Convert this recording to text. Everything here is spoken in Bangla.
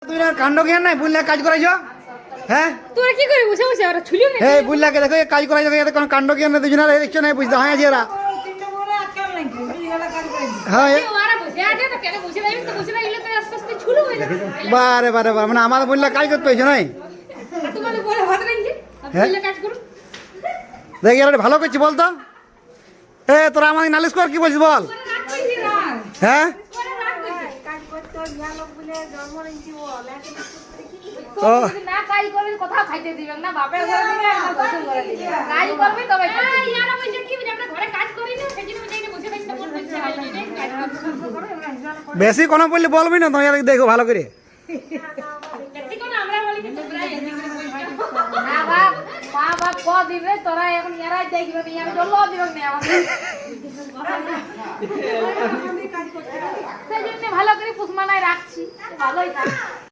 তুই না কাণ্ড জ্ঞান নাই বুঝলে কাজ করাইছ হ্যাঁ তোরা কি করে বসে বসে ওরা ছুলিও না এই বুঝলাকে দেখো কাজ করাইছ এতে কোনো কাণ্ড জ্ঞান নেই দুজনে দেখছো না বুঝতে হয় আছে এরা হ্যাঁ ওরা বসে আছে তো কেন বসে রইবি তো বসে রইলে তো আস্তে আস্তে ছুলু হয়ে যাবে বারে বারে বারে মানে আমাদের বুঝলে কাজ করতে হয়েছে নাই আর তোমাদের বলে হাত রেঞ্জে বললে কাজ করো দেখি এরা ভালো করছি বলতো এ তোরা আমাকে নালিশ কর কি বলছিস বল তোরা রাগ করছিস না হ্যাঁ তোরা রাগ করছিস কাজ করতে গেল বলে জন্ম নিয়েছি বল ও যদি না কাজ করবে কোথাও খাইতে দিবেন না বাপের ঘরে দিবে না শ্বশুর ঘরে দিবে কাজ করবে তবে এই ইয়ারা বলছে কি আমরা ঘরে কাজ করি না সেই জন্য যাইনে বসে থাকতে মন করছে না কাজ করতে বেশি কোনো বললে বলবি না তুমি দেখো ভালো করে বেশি কোন আমরা বলি কি তোমরা এসে করে বই না বাপ মা বাপ ক দিবে তোরা এখন ইয়ারাই দেখবে না আমি জল দিবে না আমাদের সেই জন্য ভালো করে পুষমানায় রাখছি ভালোই থাক